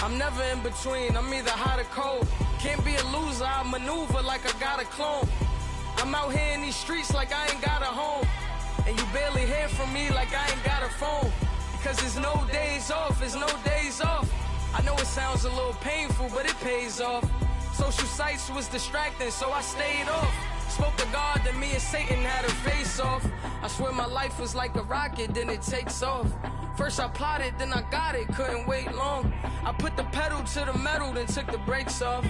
I'm never in between, I'm either hot or cold. Can't be a loser, I maneuver like I got a clone. I'm out here in these streets like I ain't got a home. And you barely hear from me like I ain't got a phone. Because there's no days off, there's no days off. I know it sounds a little painful, but it pays off. Social sites was distracting, so I stayed off. Spoke to God, then me and Satan had a face off. I swear my life was like a rocket, then it takes off. First I plotted, then I got it, couldn't wait long. I put the pedal to the metal, then took the brakes off.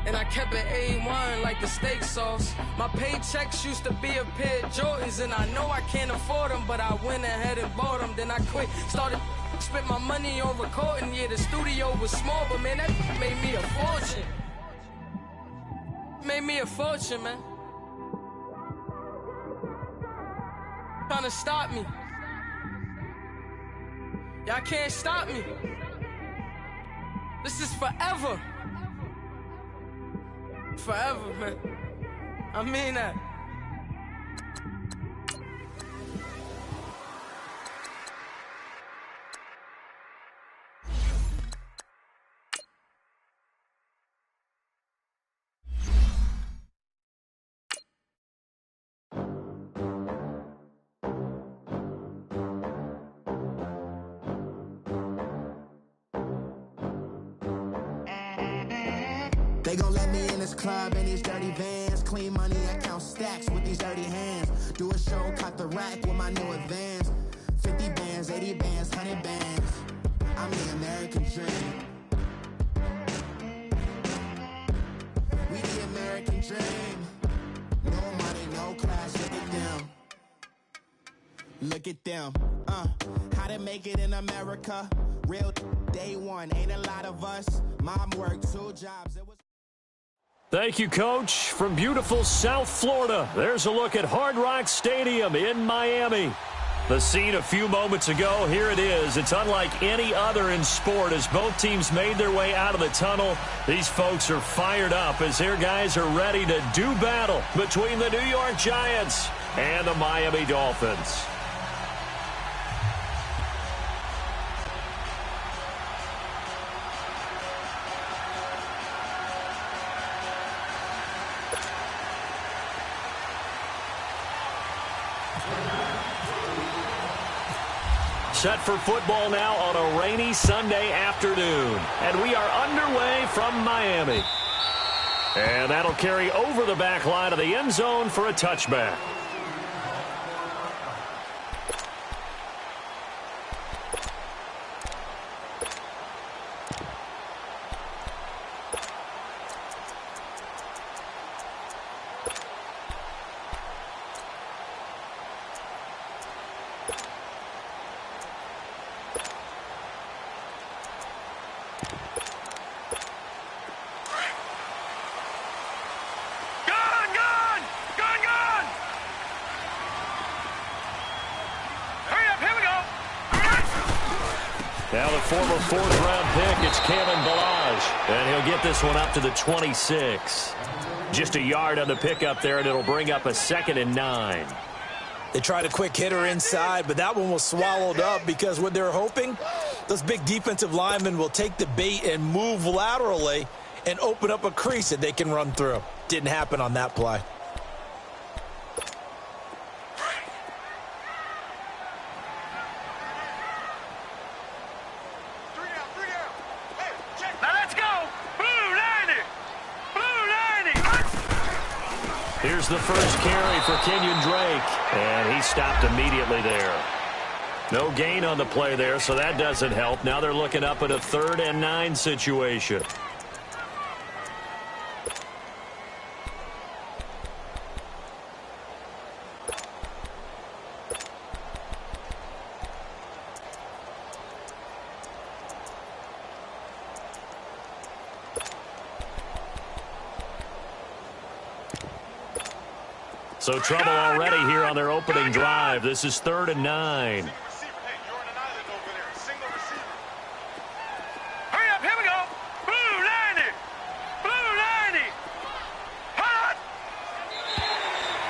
And I kept it A1 like the steak sauce. My paychecks used to be a pair of Jordans, and I know I can't afford them, but I went ahead and bought them. Then I quit, started spent my money on recording. Yeah, the studio was small, but man, that made me a fortune. Made me a fortune, man. Trying to stop me. Y'all can't stop me. This is forever. Forever, man. I mean that. They gon' let me in this club in these dirty vans. Clean money, I count stacks with these dirty hands. Do a show, cut the rack with my new advance. 50 bands, 80 bands, 100 bands. I'm the American dream. We the American dream. No money, no class, look at them. Look at them, how to make it in America. Real day one, ain't a lot of us. Mom worked 2 jobs, it was... Thank you, Coach. From beautiful South Florida, there's a look at Hard Rock Stadium in Miami. The scene a few moments ago, here it is. It's unlike any other in sport as both teams made their way out of the tunnel. These folks are fired up as their guys are ready to do battle between the New York Giants and the Miami Dolphins. Set for football now on a rainy Sunday afternoon. And we are underway from Miami. And that'll carry over the back line of the end zone for a touchback. Now the former 4th-round pick, it's Kalen Ballage. And he'll get this one up to the 26. Just a yard on the pickup there, and it'll bring up a 2nd and 9. They tried a quick hitter inside, but that one was swallowed up because what they're hoping, those big defensive linemen will take the bait and move laterally and open up a crease that they can run through. Didn't happen on that play. Here's the first carry for Kenyon Drake, and he stopped immediately there. No gain on the play there, so that doesn't help. Now they're looking up at a 3rd and 9 situation. So trouble already here on their opening drive. This is 3rd and 9. Hurry up, here we go. Blue 90. Blue 90. Hot.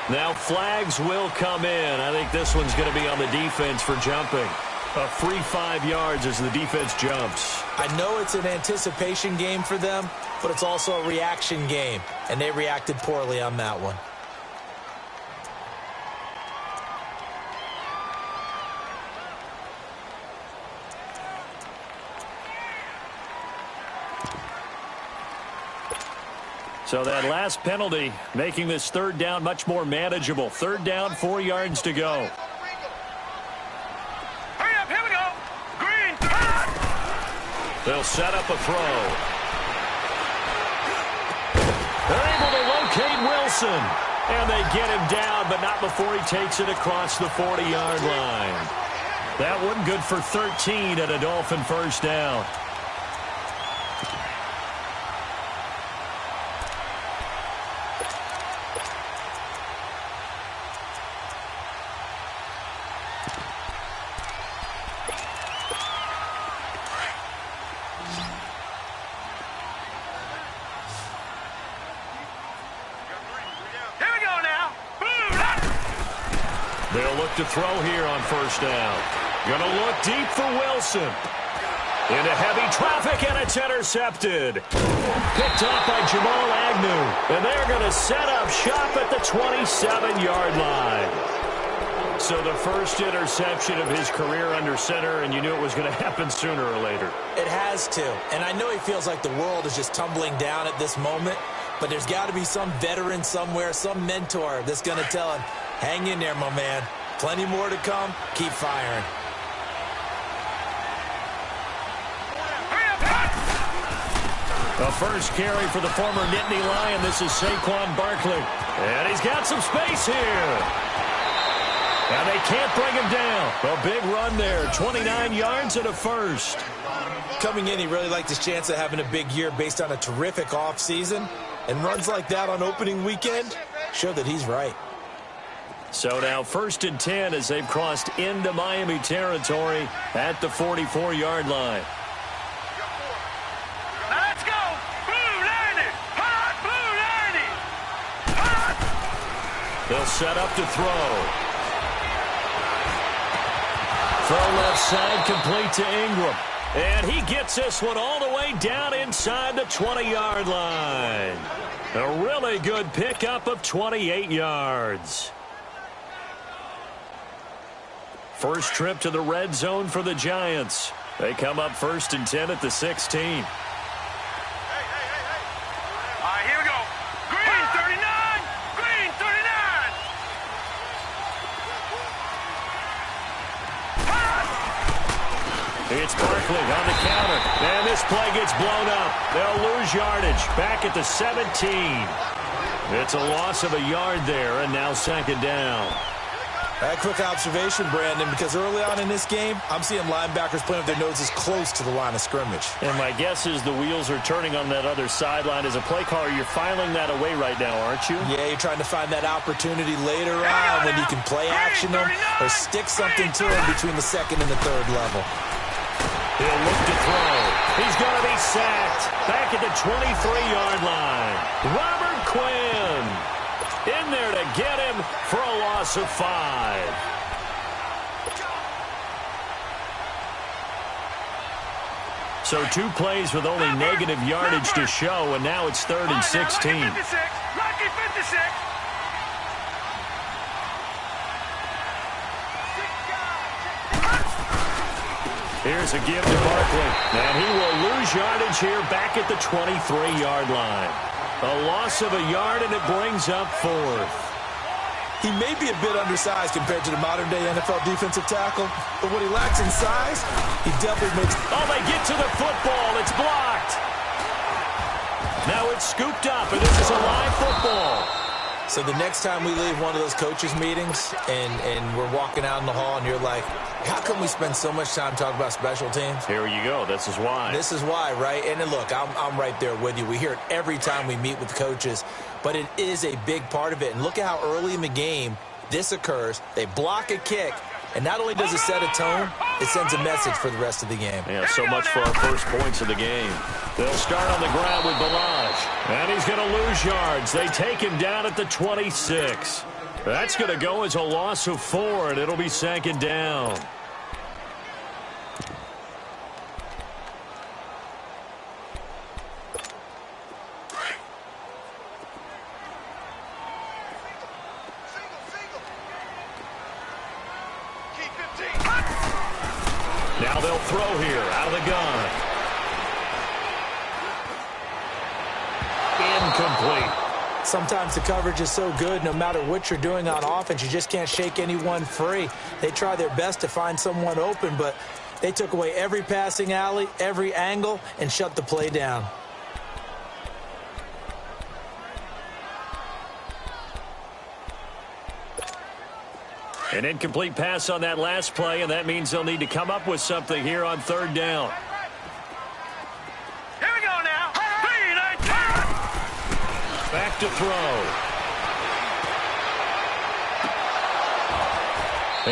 Now flags will come in. I think this one's going to be on the defense for jumping. A free 5 yards as the defense jumps. I know it's an anticipation game for them, but it's also a reaction game, and they reacted poorly on that one. So that last penalty making this third down much more manageable. Third down, 4 yards to go. Hurry up, here we go. Green. They'll set up a throw. They're able to locate Wilson. And they get him down, but not before he takes it across the 40-yard line. That one good for 13 at a Dolphin first down. They'll look to throw here on first down. Going to look deep for Wilson. Into heavy traffic, and it's intercepted. Picked off by Jamal Agnew. And they're going to set up shop at the 27-yard line. So the first interception of his career under center, and you knew it was going to happen sooner or later. It has to. And I know he feels like the world is just tumbling down at this moment, but there's got to be some veteran somewhere, some mentor that's going to tell him, hang in there, my man. Plenty more to come. Keep firing. The first carry for the former Nittany Lion. This is Saquon Barkley. And he's got some space here. And they can't bring him down. A big run there. 29 yards and a first. Coming in, he really liked his chance of having a big year based on a terrific offseason. And runs like that on opening weekend show that he's right. So now 1st and 10 as they've crossed into Miami territory at the 44-yard line. Now let's go. Blue-Lennie. Hot Blue-Lennie. Hot. They'll set up to throw. Throw left side complete to Ingram. And he gets this one all the way down inside the 20-yard line. A really good pickup of 28 yards. First trip to the red zone for the Giants. They come up 1st and 10 at the 16. All right, here we go. Green 39. Green 39. It's Barkley on the counter. And this play gets blown up. They'll lose yardage. Back at the 17. It's a loss of a yard there, and now 2nd down. A quick observation, Brandon, because early on in this game, I'm seeing linebackers playing with their noses close to the line of scrimmage. And my guess is the wheels are turning on that other sideline. As a play caller, you're filing that away right now, aren't you? Yeah, you're trying to find that opportunity later on when you can play action them or stick something to them between the 2nd and the 3rd level. He'll look to throw. He's going to be sacked. Back at the 23-yard line. Robert Quinn in there to get him for a loss of 5. So 2 plays with only negative yardage to show, and now it's 3rd and 16. Lucky 56. Lucky 56. Here's a give to Barkley. And he will lose yardage here back at the 23-yard line. A loss of a yard, and it brings up 4th. He may be a bit undersized compared to the modern-day NFL defensive tackle, but what he lacks in size, he definitely makes... Oh, they get to the football. It's blocked. Now it's scooped up, and this is a live football. So the next time we leave one of those coaches' meetings and we're walking out in the hall and you're like, how come we spend so much time talking about special teams? Here you go. This is why. This is why, right? And then look, I'm right there with you. We hear it every time we meet with coaches, but it is a big part of it. And look at how early in the game this occurs. They block a kick, and not only does it set a tone, it sends a message for the rest of the game. Yeah, so much for our first points of the game. They'll start on the ground with Balaj, and he's going to lose yards. They take him down at the 26. That's going to go as a loss of 4, and it'll be 2nd down. throw here out of the gun. Incomplete. Sometimes the coverage is so good, no matter what you're doing on offense, you just can't shake anyone free. They try their best to find someone open, but they took away every passing alley, every angle, and shut the play down. An incomplete pass on that last play, and that means they'll need to come up with something here on third down. Here we go now. Back to throw.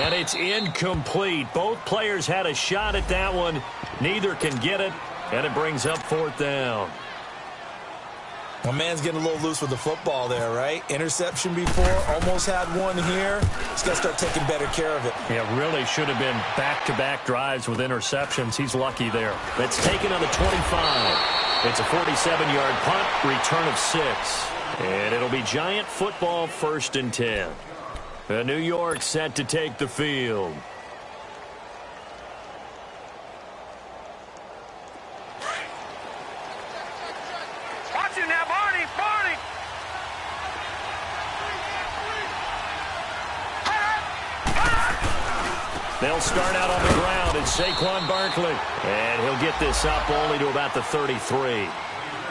And it's incomplete. Both players had a shot at that one. Neither can get it, and it brings up fourth down. My man's getting a little loose with the football there, right? Interception before, almost had one here. He's got to start taking better care of it. Yeah, really should have been back-to-back drives with interceptions. He's lucky there. It's taken on the 25. It's a 47-yard punt, return of 6. And it'll be Giant football, 1st and 10. New York set to take the field. Watch it now, Barney. They'll start out on the ground. It's Saquon Barkley. And he'll get this up only to about the 33.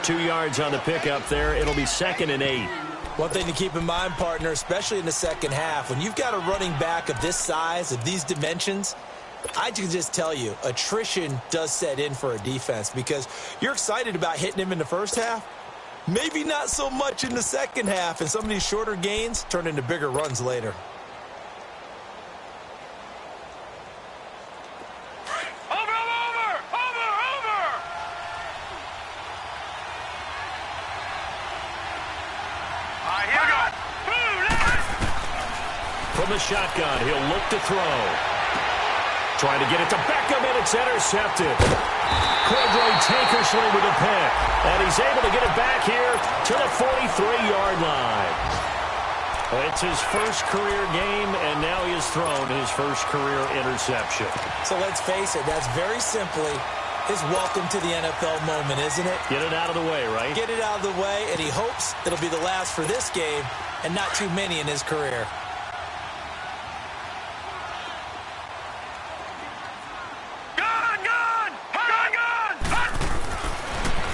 2 yards on the pickup there. It'll be 2nd and 8. One thing to keep in mind, partner, especially in the second half, when you've got a running back of this size, of these dimensions, I can just tell you, attrition does set in for a defense because you're excited about hitting him in the first half. Maybe not so much in the second half, and some of these shorter gains turn into bigger runs later. From the shotgun, he'll look to throw. Trying to get it to Beckham, and it's intercepted. Cordray Tankersley with a pick. And he's able to get it back here to the 43-yard line. It's his first career game, and now he has thrown his first career interception. So let's face it, that's very simply his welcome to the NFL moment, isn't it? Get it out of the way, right? Get it out of the way, and he hopes it'll be the last for this game and not too many in his career.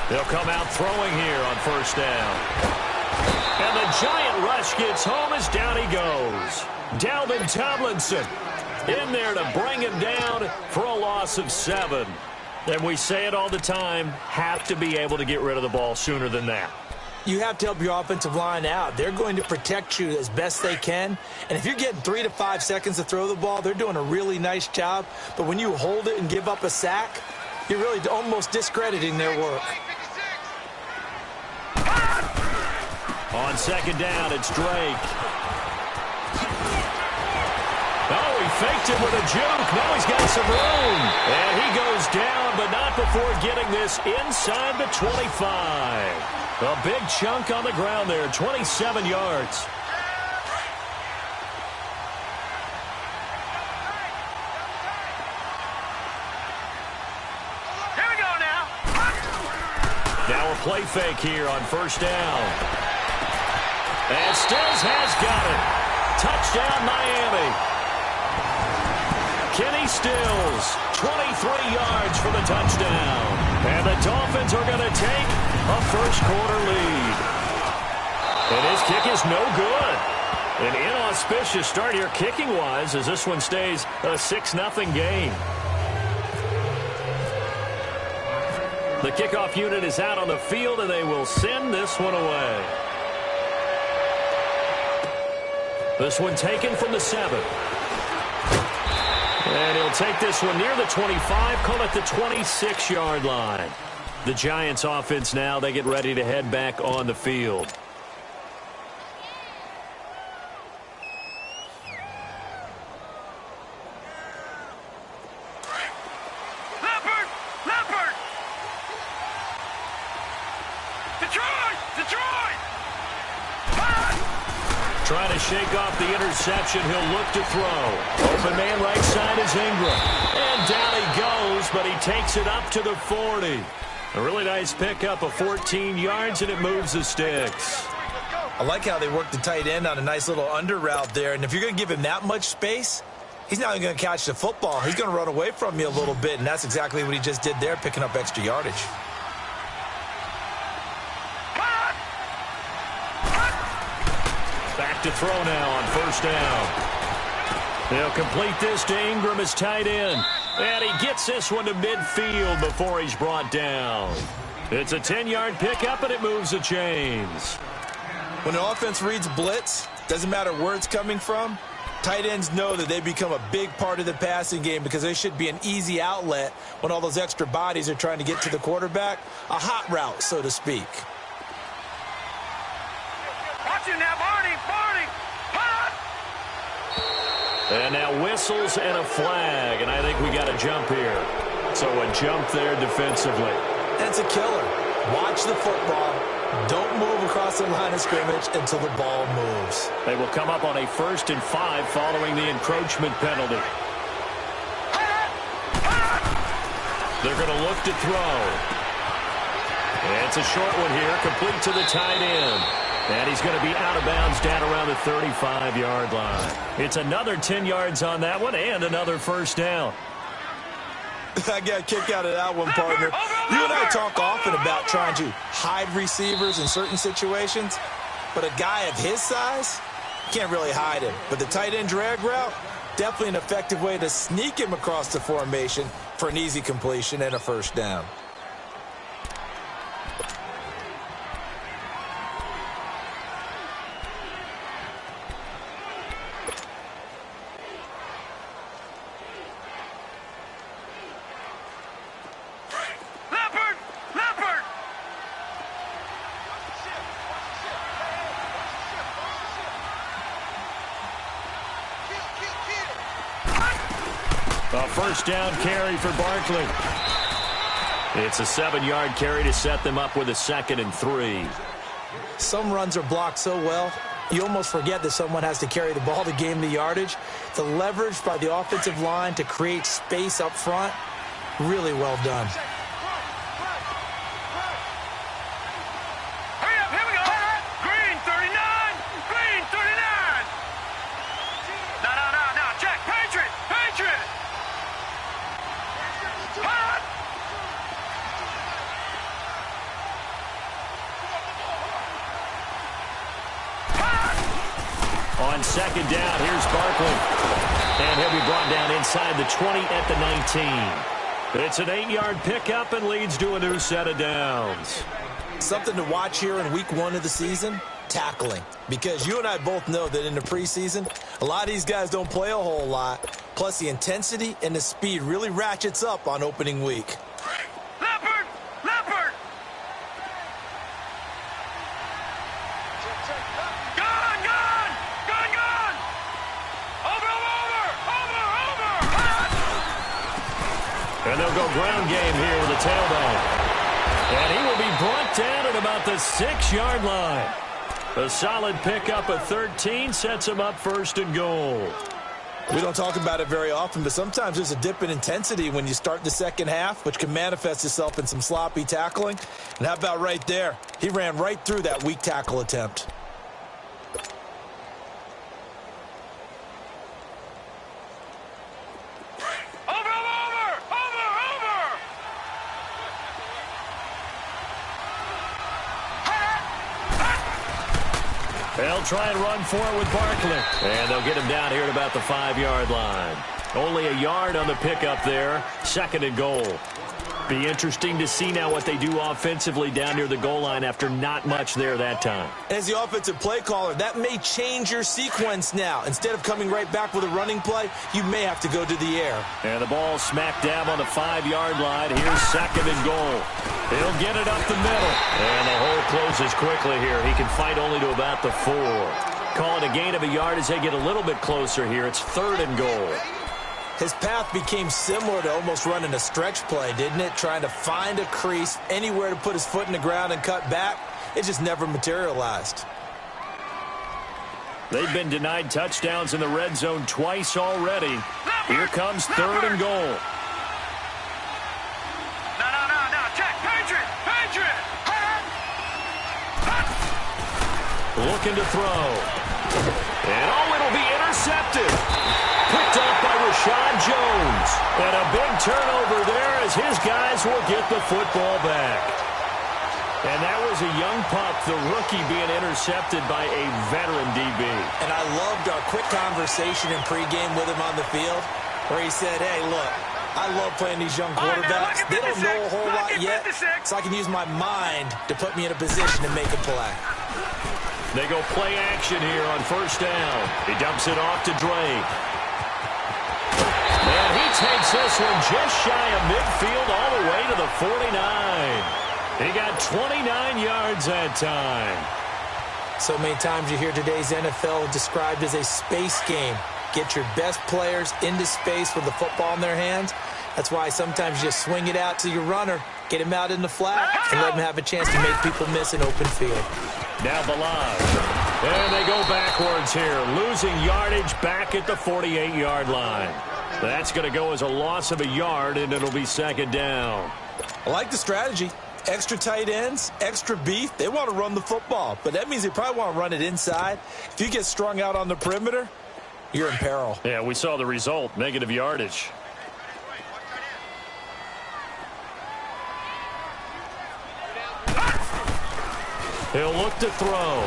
They'll come out throwing here on first down. And the Giant rush gets home as down he goes. Dalvin Tomlinson in there to bring him down for a loss of 7. And we say it all the time, have to be able to get rid of the ball sooner than that. You have to help your offensive line out. They're going to protect you as best they can. And if you're getting 3 to 5 seconds to throw the ball, they're doing a really nice job. But when you hold it and give up a sack, you're really almost discrediting their work. On second down, it's Drake. Oh, he faked it with a juke. Now he's got some room. And he goes down, but not before getting this inside the 25. A big chunk on the ground there, 27 yards. Here we go now. Now a play fake here on first down. And Stills has got it. Touchdown, Miami. Kenny Stills, 23 yards for the touchdown. And the Dolphins are going to take a first-quarter lead. And his kick is no good. An inauspicious start here kicking-wise as this one stays a 6-0 game. The kickoff unit is out on the field, and they will send this one away. This one taken from the 7. And he'll take this one near the 25, call it the 26-yard line. The Giants offense now, they get ready to head back on the field. Leopard! Detroit! Trying to shake off the interception. He'll look to throw. Open man right side is Ingram. And down he goes goes, but he takes it up to the 40. A really nice pickup of 14 yards, and it moves the sticks. I like how they work the tight end on a nice little under route there. And if you're going to give him that much space, he's not even going to catch the football. He's going to run away from you a little bit, and that's exactly what he just did there, picking up extra yardage. Back to throw now on first down. They'll complete this to Ingram as tight end. And he gets this one to midfield before he's brought down. It's a 10-yard pickup, and it moves the chains. When the offense reads blitz, doesn't matter where it's coming from, tight ends know that they become a big part of the passing game because they should be an easy outlet when all those extra bodies are trying to get to the quarterback. A hot route, so to speak. Watch it now, Barney, Barney. Hot! And now whistles and a flag, and I think we got a jump here. So a jump there defensively. That's a killer. Watch the football. Don't move across the line of scrimmage until the ball moves. They will come up on a 1st and 5 following the encroachment penalty. They're going to look to throw. And it's a short one here, complete to the tight end. And he's going to be out of bounds down around the 35-yard line. It's another 10 yards on that one and another first down. I got a kick out of that one, partner. You and I talk often about trying to hide receivers in certain situations, but a guy of his size, can't really hide him. But the tight end drag route, definitely an effective way to sneak him across the formation for an easy completion and a first down. A first down carry for Barkley. It's a 7-yard carry to set them up with a 2nd and 3. Some runs are blocked so well, you almost forget that someone has to carry the ball to gain the yardage. The leverage by the offensive line to create space up front, really well done. Hurry up, here we go. Green 39, Green 39. No, check, Patriot. Hot! On 2nd down, here's Barkley. And he'll be brought down inside the 20 at the 19. It's an 8-yard pickup and leads to a new set of downs. Something to watch here in week 1 of the season, tackling. Because you and I both know that in the preseason, a lot of these guys don't play a whole lot. Plus, the intensity and the speed really ratchets up on opening week. Leopard! Gone! Over! Hot! And they'll go ground game here with a tailback. And he will be brought down at about the 6-yard line. A solid pickup of 13 sets him up 1st and goal. We don't talk about it very often, but sometimes there's a dip in intensity when you start the second half, which can manifest itself in some sloppy tackling. And how about right there? He ran right through that weak tackle attempt. They'll try and run for it with Barkley. And they'll get him down here at about the 5-yard line. Only a yard on the pickup there. 2nd and goal. Be interesting to see now what they do offensively down near the goal line after not much there that time. As the offensive play caller, that may change your sequence now. Instead of coming right back with a running play, you may have to go to the air. And the ball smack dab on the 5-yard line. Here's 2nd and goal. He'll get it up the middle. And the hole closes quickly here. He can fight only to about the 4. Call it a gain of a yard as they get a little bit closer here. It's 3rd and goal. His path became similar to almost running a stretch play, didn't it? Trying to find a crease, anywhere to put his foot in the ground and cut back. It just never materialized. They've been denied touchdowns in the red zone twice already. Here comes 3rd and goal. looking to throw. And, oh, it'll be intercepted. Picked up by Rashad Jones. And a big turnover there as his guys will get the football back. And that was a young pup, the rookie, being intercepted by a veteran DB. And I loved our quick conversation in pregame with him on the field where he said, hey, look, I love playing these young quarterbacks. They don't know a whole lot yet, so I can use my mind to put me in a position to make a play. They go play action here on first down. He dumps it off to Drake. And he takes this one just shy of midfield all the way to the 49. He got 29 yards that time. So many times you hear today's NFL described as a space game. Get your best players into space with the football in their hands. That's why sometimes you just swing it out to your runner, get him out in the flat, and let him have a chance to make people miss an open field. Now Balaj. And they go backwards here, losing yardage back at the 48-yard line. That's going to go as a loss of a yard, and it'll be second down. I like the strategy. Extra tight ends, extra beef. They want to run the football, but that means they probably want to run it inside. If you get strung out on the perimeter, you're in peril. Yeah, we saw the result, negative yardage. He'll look to throw.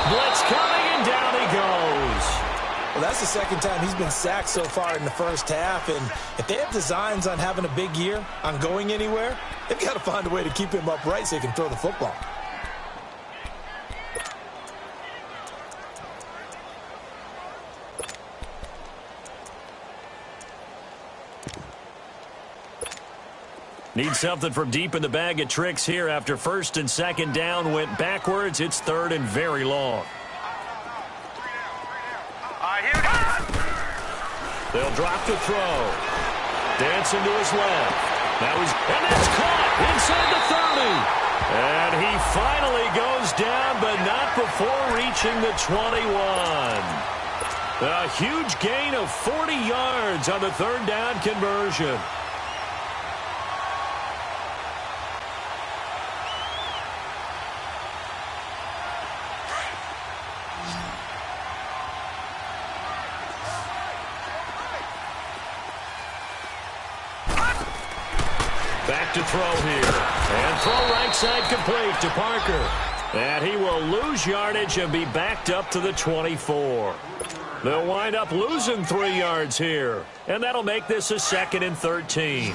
Blitz coming, and down he goes. Well, that's the second time he's been sacked so far in the first half, and if they have designs on having a big year, on going anywhere, they've got to find a way to keep him upright so he can throw the football. Need something from deep in the bag of tricks here after first and second down went backwards. It's third and very long. They'll drop the throw. Dancing to his left. And it's caught inside the 30. And he finally goes down, but not before reaching the 21. A huge gain of 40 yards on the third down conversion. Back to throw here. And throw right side complete to Parker. And he will lose yardage and be backed up to the 24. They'll wind up losing 3 yards here. And that'll make this a 2nd and 13. Here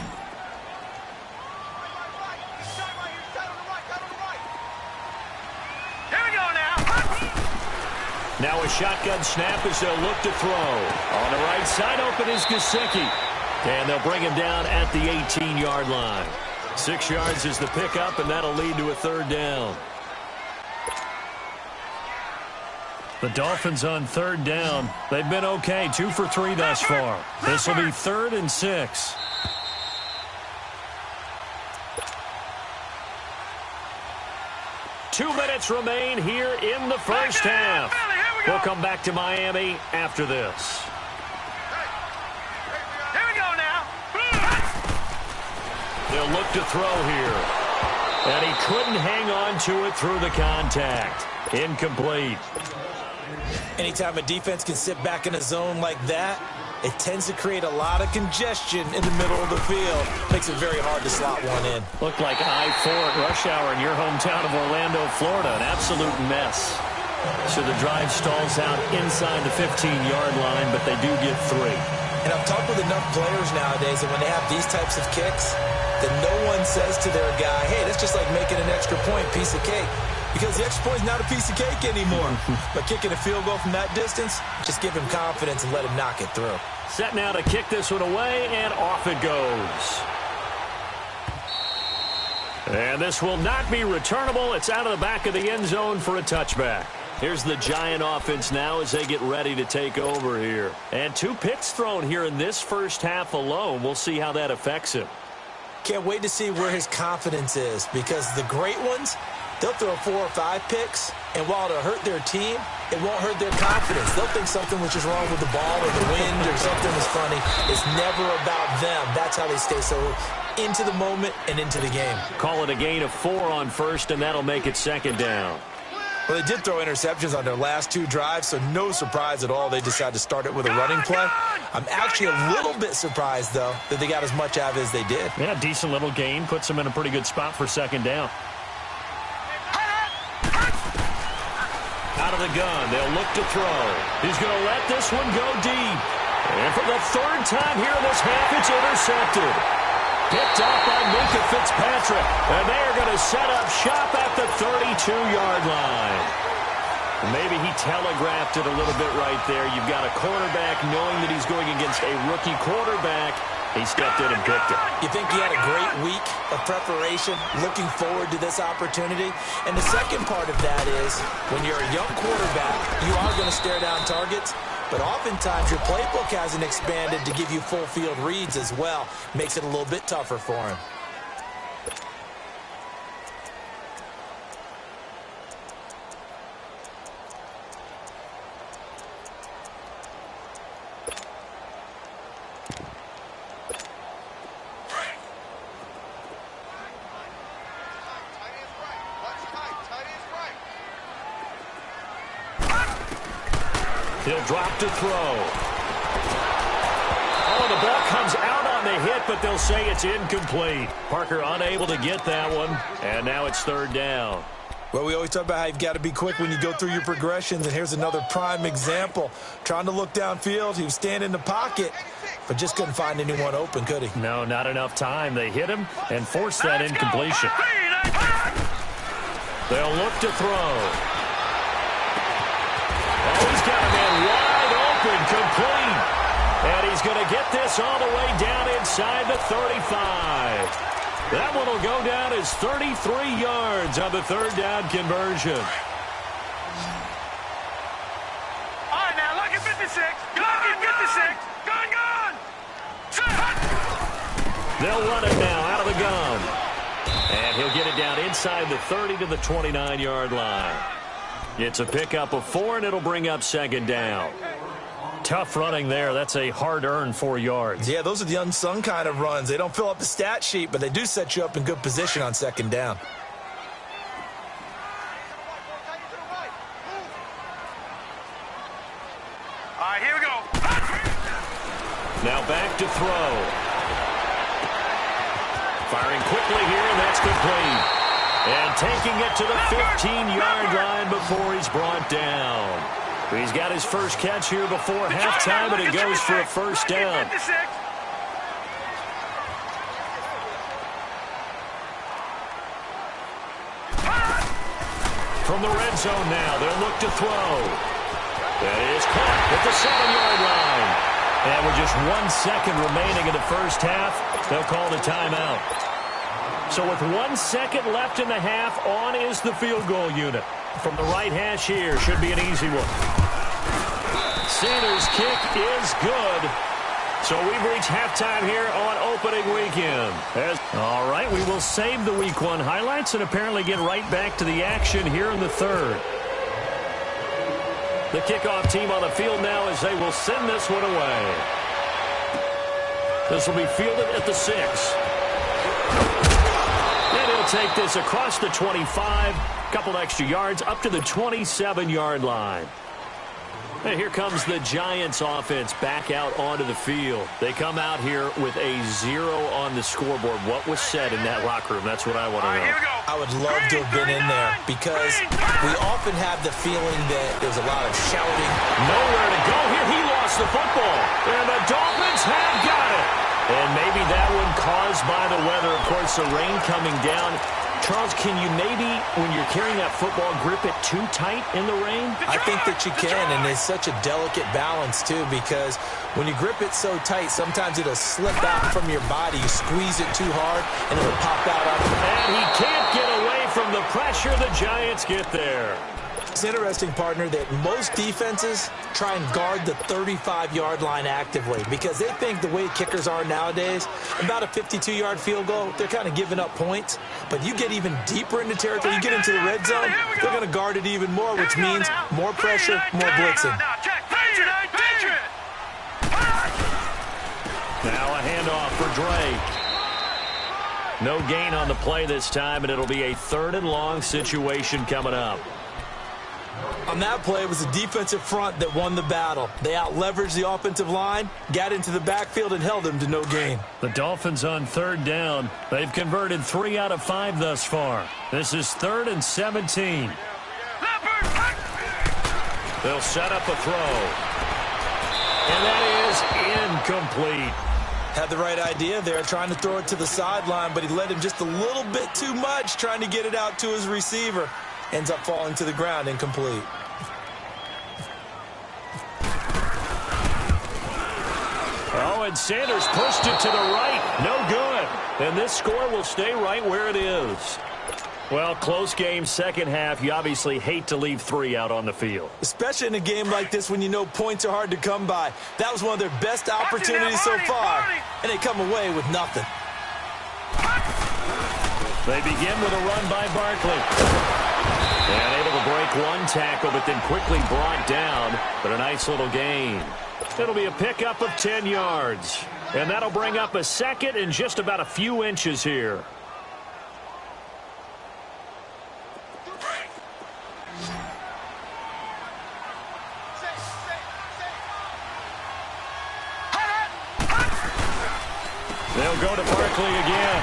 we go now. Now a shotgun snap as they'll look to throw. On the right side open is Gesicki. And they'll bring him down at the 18-yard line. 6 yards is the pickup, and that'll lead to a third down. The Dolphins on third down. They've been okay, 2 for 3 thus far. This will be 3rd and 6. Two minutes remain here in the first half. We'll come back to Miami after this. They'll look to throw here. And he couldn't hang on to it through the contact. Incomplete. Anytime a defense can sit back in a zone like that, it tends to create a lot of congestion in the middle of the field. Makes it very hard to slot one in. Looked like I-4 at rush hour in your hometown of Orlando, Florida. An absolute mess. So the drive stalls out inside the 15-yard line, but they do get 3. And I've talked with enough players nowadays that when they have these types of kicks, that no one says to their guy, hey, that's just like making an extra point, piece of cake. Because the extra point is not a piece of cake anymore. But kicking a field goal from that distance, just give him confidence and let him knock it through. Set now to kick this one away, and off it goes. And this will not be returnable. It's out of the back of the end zone for a touchback. Here's the Giant offense now as they get ready to take over here. And 2 picks thrown here in this first half alone. We'll see how that affects him. Can't wait to see where his confidence is, because the great ones, they'll throw 4 or 5 picks, and while it'll hurt their team, it won't hurt their confidence. They'll think something was just wrong with the ball or the wind or something was funny. It's never about them. That's how they stay so into the moment and into the game. Call it a gain of 4 on first, and that'll make it second down. Well, they did throw interceptions on their last 2 drives, so no surprise at all they decided to start it with a running play. I'm actually a little bit surprised, though, that they got as much out of it as they did. Yeah, decent little gain. Puts them in a pretty good spot for second down. Out of the gun, they'll look to throw. He's going to let this one go deep. And for the 3rd time here in this half, it's intercepted. Picked up by Minka Fitzpatrick. And they are going to set up shop at the 32-yard line. Maybe he telegraphed it a little bit right there. You've got a quarterback knowing that he's going against a rookie quarterback. He stepped in and picked it. You think he had a great week of preparation, looking forward to this opportunity? And the second part of that is, when you're a young quarterback, you are going to stare down targets. But oftentimes your playbook hasn't expanded to give you full field reads as well. Makes it a little bit tougher for him. He'll drop to throw. Oh, the ball comes out on the hit, but they'll say it's incomplete. Parker unable to get that one, and now it's 3rd down. Well, we always talk about how you've got to be quick when you go through your progressions, and here's another prime example. Trying to look downfield, he was standing in the pocket, but just couldn't find anyone open, could he? No, not enough time. They hit him and forced that incompletion. They'll look to throw. Oh, he's got a man wide open, complete. And he's going to get this all the way down inside the 35. That one will go down as 33 yards on the 3rd down conversion. All right, now, look at 56. Look at 56. Gun. They'll run it now out of the gun. And he'll get it down inside the 30 to the 29-yard line. It's a pickup of 4, and it'll bring up 2nd down. Tough running there. That's a hard-earned 4 yards. Yeah, those are the unsung kind of runs. They don't fill up the stat sheet, but they do set you up in good position on 2nd down. All right, here we go. Now back to throw. Firing quickly here, and that's complete. And taking it to the 15-yard line before he's brought down. He's got his first catch here before halftime, and it goes for a 1st down. From the red zone now, they'll look to throw. That is caught at the 7-yard line. And with just 1 second remaining in the first half, they'll call the timeout. So with 1 second left in the half, on is the field goal unit. From the right hash here, should be an easy one. Sanders' kick is good. So we've reached halftime here on opening weekend. All right, we will save the Week 1 highlights and apparently get right back to the action here in the 3rd. The kickoff team on the field now as they will send this one away. This will be fielded at the 6. Take this across the 25, couple extra yards up to the 27-yard line. And here comes the Giants offense back out onto the field. They come out here with a 0 on the scoreboard. What was said in that locker room? That's what I want to know. I would love to have been in there because we often have the feeling that there's a lot of shouting. Nowhere to go here. He lost the football. And the Dolphins have got it. And maybe that one caused by the weather. Of course, the rain coming down. Charles, can you maybe, when you're carrying that football, grip it too tight in the rain? I think that you can, and it's such a delicate balance, too, because when you grip it so tight, sometimes it'll slip out from your body. You squeeze it too hard, and it'll pop out on you. And he can't get away from the pressure. The Giants get there. It's interesting, partner, that most defenses try and guard the 35-yard line actively because they think the way kickers are nowadays, about a 52-yard field goal, they're kind of giving up points. But you get even deeper into territory, you get into the red zone, they're going to guard it even more, which means more pressure, more blitzing. Now a handoff for Drake. No gain on the play this time, and it'll be a 3rd and long situation coming up. On that play, it was the defensive front that won the battle. They out-leveraged the offensive line, got into the backfield, and held them to no gain. The Dolphins on third down. They've converted 3 out of 5 thus far. This is 3rd and 17. They'll set up a throw. And that is incomplete. Had the right idea there, trying to throw it to the sideline, but he led him just a little bit too much, trying to get it out to his receiver. Ends up falling to the ground, incomplete. Oh, and Sanders pushed it to the right. No good. And this score will stay right where it is. Well, close game, second half. You obviously hate to leave 3 out on the field. Especially in a game like this when you know points are hard to come by. That was one of their best opportunities so far, and they come away with nothing. They begin with a run by Barkley. And able to break one tackle, but then quickly brought down. But a nice little gain. It'll be a pickup of 10 yards. And that'll bring up a second and just about a few inches here. They'll go to Barkley again.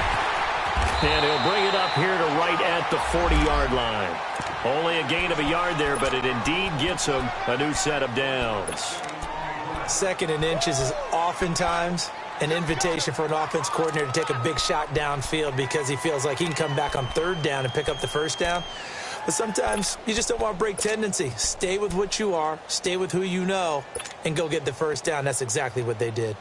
And he'll bring it up here to right at the 40-yard line. Only a gain of a yard there, but it indeed gets him a new set of downs. 2nd and inches is oftentimes an invitation for an offense coordinator to take a big shot downfield because he feels like he can come back on 3rd down and pick up the 1st down. But sometimes you just don't want to break tendency. Stay with what you are, stay with who you know, and go get the 1st down. That's exactly what they did.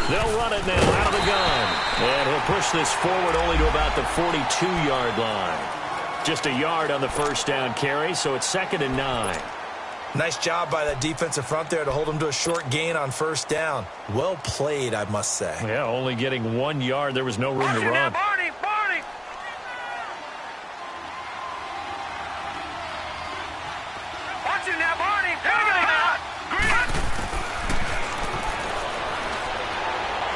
They'll run it now out of the gun. And he'll push this forward only to about the 42-yard line. Just a yard on the 1st down carry, so it's 2nd and 9. Nice job by that defensive front there to hold him to a short gain on 1st down. Well played, I must say. Yeah, only getting 1 yard. There was no room to run. Barney! Watch it now, Barney! There we go now!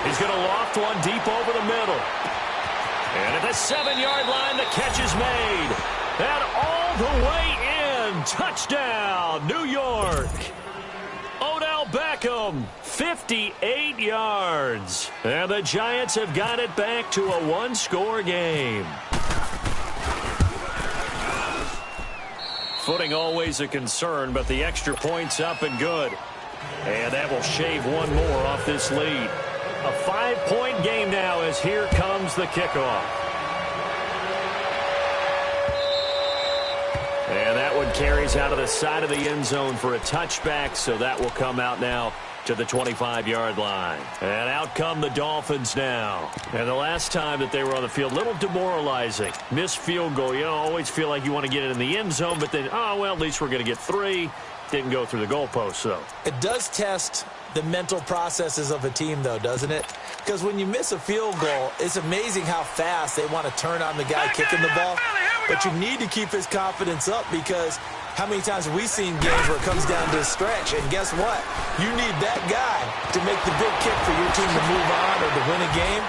He's going to loft one deep over the middle. And at the 7-yard line, the catch is made. And all the way in. Touchdown, New York. Odell Beckham, 58 yards. And the Giants have got it back to a one-score game. Footing always a concern, but the extra point's up and good. And that will shave one more off this lead. A 5-point game now as here comes the kickoff. And that one carries out of the side of the end zone for a touchback, so that will come out now to the 25-yard line. And out come the Dolphins now. And the last time that they were on the field, a little demoralizing. Missed field goal. You always feel like you want to get it in the end zone, but then, oh, well, at least we're going to get 3. Didn't go through the goalpost, though. It does test the mental processes of a team, though, doesn't it? Because when you miss a field goal, it's amazing how fast they want to turn on the guy kicking the ball. But you need to keep his confidence up because how many times have we seen games where it comes down to a stretch? And guess what? You need that guy to make the big kick for your team to move on or to win a game.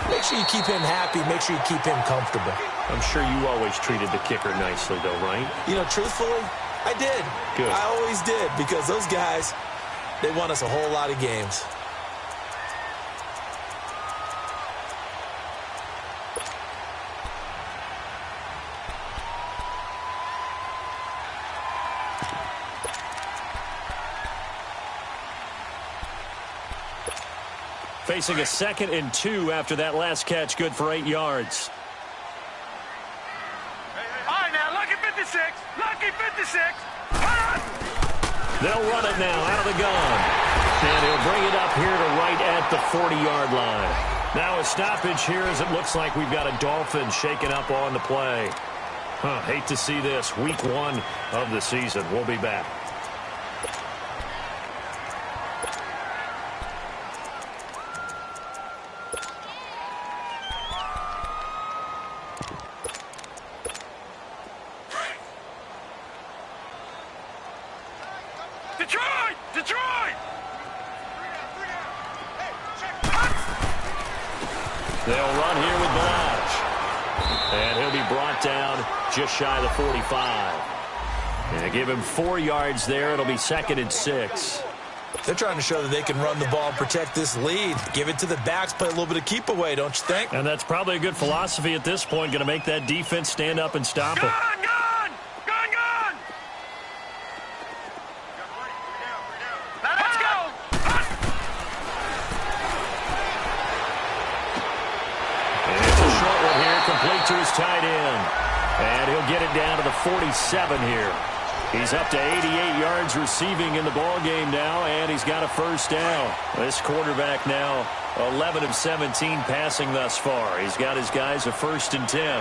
Make sure you keep him happy. Make sure you keep him comfortable. I'm sure you always treated the kicker nicely, though, right? You know, truthfully, I did. Good. I always did because those guys, they won us a whole lot of games. Facing a 2nd and 2 after that last catch, good for 8 yards. All right, now, lucky 56. Lucky 56. They'll run it now out of the gun. And he'll bring it up here to right at the 40-yard line. Now a stoppage here as it looks like we've got a Dolphin shaken up on the play. Hate to see this. Week 1 of the season. We'll be back. Detroit! Detroit! They'll run here with Balaj. And he'll be brought down just shy of the 45. And they give him 4 yards there. It'll be 2nd and 6. They're trying to show that they can run the ball and protect this lead. Give it to the backs, play a little bit of keep away, don't you think? And that's probably a good philosophy at this point. Going to make that defense stand up and stop it. Gun! Gun! Gun! Gun! Let's go! And it's a short one here, complete to his tight end. And he'll get it down to the 47 here. He's up to 88 yards receiving in the ball game now, and he's got a first down. This quarterback now 11 of 17 passing thus far. He's got his guys a 1st and 10. Over!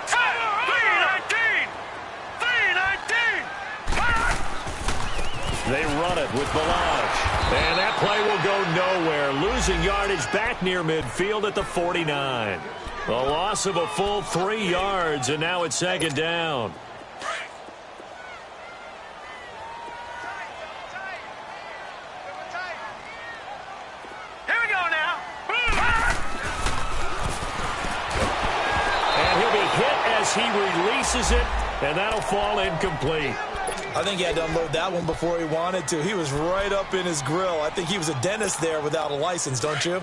319! 319! They run it with Balaj. And that play will go nowhere. Losing yardage back near midfield at the 49. The loss of a full 3 yards, and now it's 2nd down. He releases it, and that'll fall incomplete. I think he had to unload that one before he wanted to. He was right up in his grill. I think he was a dentist there without a license, don't you?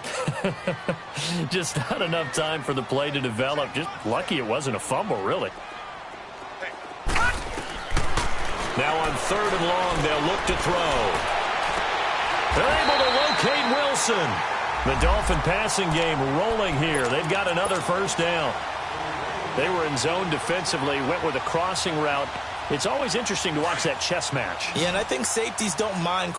Just not enough time for the play to develop. Just lucky it wasn't a fumble, really. Now on 3rd and long, they'll look to throw. They're able to locate Wilson. The Dolphin passing game rolling here. They've got another first down. They were in zone defensively, went with a crossing route. It's always interesting to watch that chess match. Yeah, and I think safeties don't mind.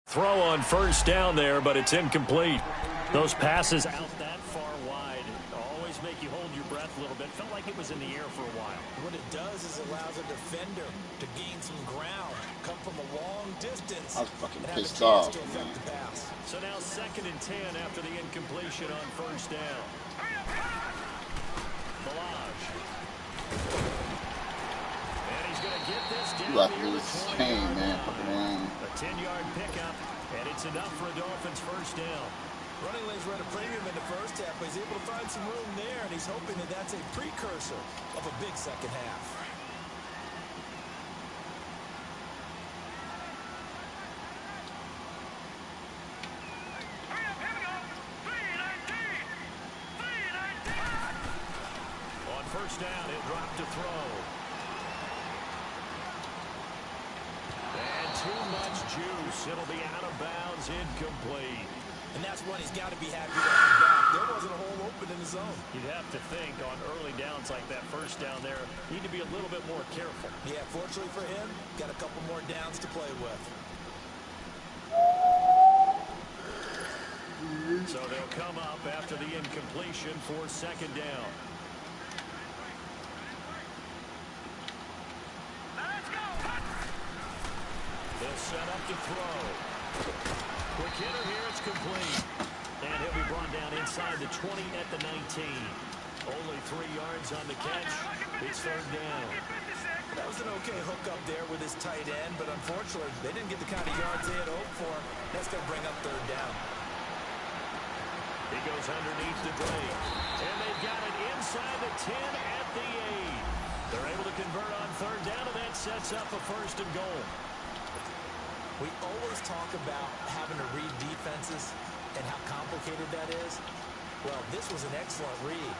Throw on first down there, but it's incomplete. Those passes out that far wide always make you hold your breath a little bit. Felt like it was in the air for a while. What it does is allows a defender to gain some ground, come from a long distance. I was fucking and have a pissed chance off, to affect man. the pass. So now 2nd and 10 after the incompletion on first down. Balaj. And he's going to get this down You got near the this 20. pain, man. Fucking around. A 10-yard pickup, and it's enough for a Dolphins first down. Running lanes were at a premium in the first half, but he's able to find some room there, and he's hoping that that's a precursor of a big second half. On first down, he'll drop to throw. And too much juice. It'll be out of bounds, incomplete. And that's one he's got to be happy to have back. There wasn't a hole open in the zone. You'd have to think on early downs like that first down there, need to be a little bit more careful. Yeah, fortunately for him, got a couple more downs to play with. So they'll come up after the incompletion for 2nd down. They'll set up to throw. Quick hitter here, it's complete. And he'll be brought down inside the 20 at the 19. Only 3 yards on the catch. It's 3rd down. That was an okay hook up there with his tight end, but unfortunately, they didn't get the kind of yards they had hoped for. That's going to bring up 3rd down. He goes underneath the break. And they've got it inside the 10 at the 8. They're able to convert on 3rd down, and that sets up a 1st and goal. We always talk about having to read defenses and how complicated that is. Well, this was an excellent read.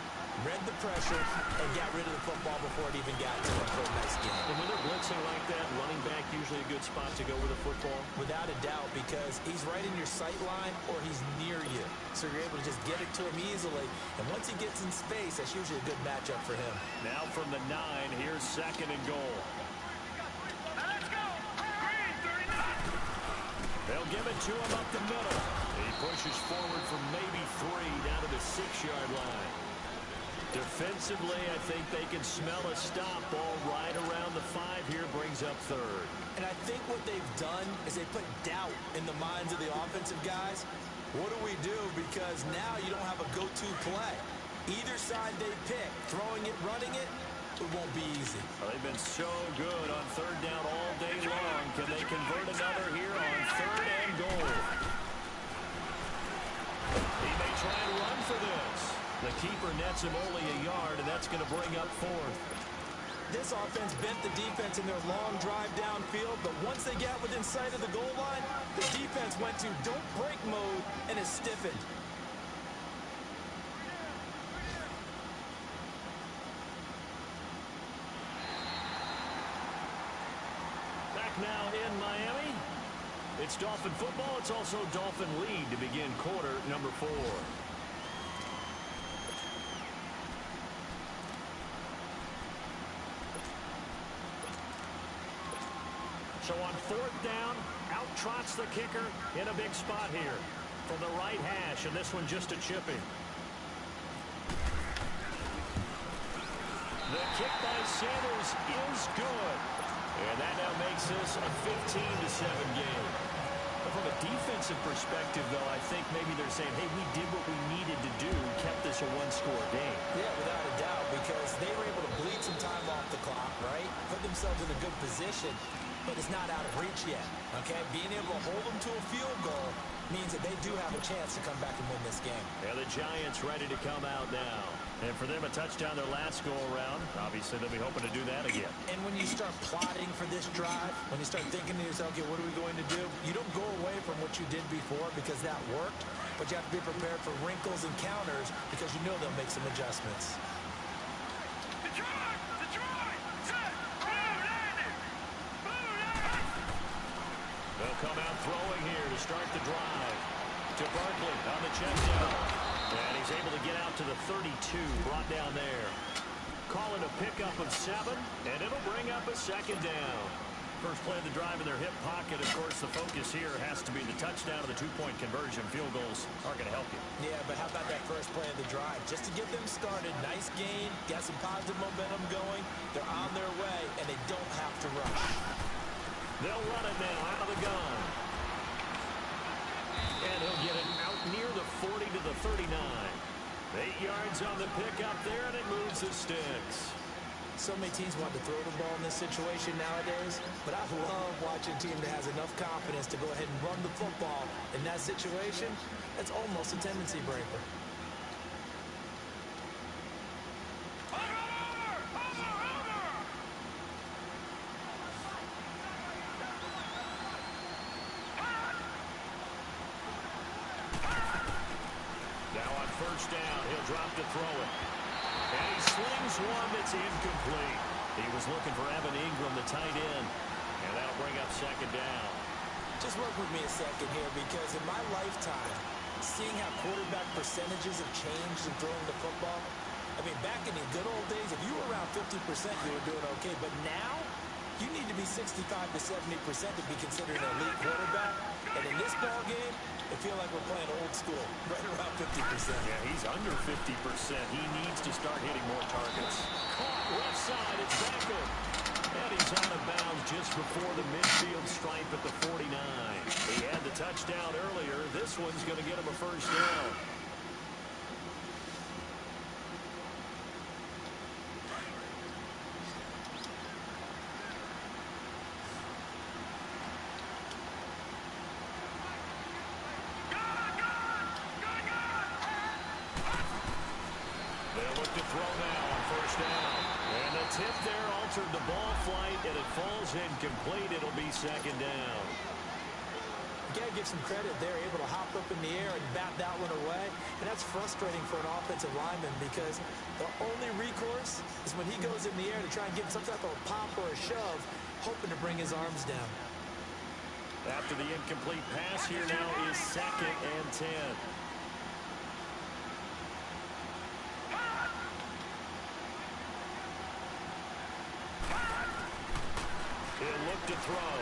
Read the pressure and got rid of the football before it even got to him for a nice game. And when they're blitzing like that, running back usually a good spot to go with a football. Without a doubt, because he's right in your sight line or he's near you. So you're able to just get it to him easily. And once he gets in space, that's usually a good matchup for him. Now from the 9, here's 2nd and goal. They'll give it to him up the middle. He pushes forward from maybe 3 down to the 6-yard line. Defensively, I think they can smell a stop. Ball right around the 5 here, brings up third. And I think what they've done is they put doubt in the minds of the offensive guys. What do we do? Because now you don't have a go-to play. Either side they pick, throwing it, running it, it won't be easy. Well, they've been so good on third down all day long. Can they convert another here on third and goal? He may try and run for this. The keeper nets him only a yard, and that's going to bring up fourth. This offense bent the defense in their long drive downfield, but once they got within sight of the goal line, the defense went to don't break mode and is stiffened. Back now in Miami. It's Dolphin football. It's also Dolphin lead to begin quarter number 4. So on fourth down, out trots the kicker in a big spot here from the right hash, and this one just a chipping. The kick by Sanders is good. And that now makes this a 15-7 game. But from a defensive perspective, though, I think maybe they're saying, hey, we did what we needed to do, kept this a one-score game. Yeah, without a doubt, because they were able to bleed some time off the clock, right? Put themselves in a good position, but it's not out of reach yet, okay? Being able to hold them to a field goal means that they do have a chance to come back and win this game. Yeah, the Giants ready to come out now. And for them, a touchdown their last go-around. Obviously, they'll be hoping to do that again. And when you start plotting for this drive, when you start thinking to yourself, okay, what are we going to do? You don't go away from what you did before because that worked, but you have to be prepared for wrinkles and counters because you know they'll make some adjustments. They'll come out throwing here to start the drive. To Barkley on the check down. And he's able to get out to the 32, brought down there. Call it a pickup of 7, and it'll bring up a second down. First play of the drive in their hip pocket. Of course, the focus here has to be the touchdown of the 2-point conversion. Field goals aren't going to help you. Yeah, but how about that first play of the drive? Just to get them started, nice gain, got some positive momentum going. They're on their way, and they don't have to rush. They'll run it now out of the gun. And he'll get it out near the 40 to the 39. 8 yards on the pickup there, and it moves the sticks. So many teams want to throw the ball in this situation nowadays, but I love watching a team that has enough confidence to go ahead and run the football. In that situation, that's almost a tendency breaker. First down, he'll drop to throw it. And he slings one that's incomplete. He was looking for Evan Ingram, the tight end. And that'll bring up second down. Just work with me a second here, because in my lifetime, seeing how quarterback percentages have changed in throwing the football, I mean, back in the good old days, if you were around 50%, you were doing okay. But now, you need to be 65 to 70% to be considered an elite quarterback. And in this ball game, I feel like we're playing old school, right around 50%. Yeah, he's under 50%. He needs to start hitting more targets. Caught left side, it's Becker. And he's out of bounds just before the midfield stripe at the 49. He had the touchdown earlier. This one's going to get him a first down. Tip there altered the ball flight, and it falls incomplete. It'll be second down. You got to give some credit. They're able to hop up in the air and bat that one away. And that's frustrating for an offensive lineman because the only recourse is when he goes in the air to try and get some type of a pop or a shove, hoping to bring his arms down. After the incomplete pass, here now is second and 10. He'll look to throw.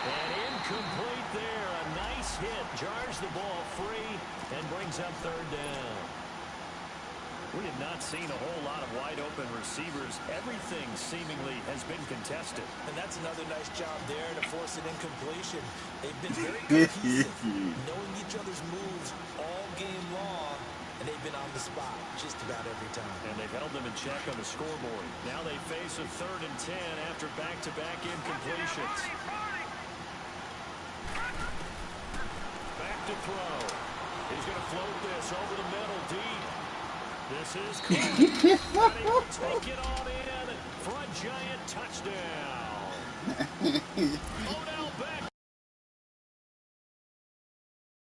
And incomplete there. A nice hit. Jars the ball free and brings up third down. We have not seen a whole lot of wide-open receivers. Everything seemingly has been contested. And that's another nice job there to force an incompletion. They've been very cohesive, knowing each other's moves all game long, and they've been on the spot just about every time. And they've held them in check on the scoreboard. Now they face a 3rd and 10 after back-to-back incompletions. Back to throw. He's going to float this over the middle deep. This is Clark. And he will take it on in for a giant touchdown. Oh,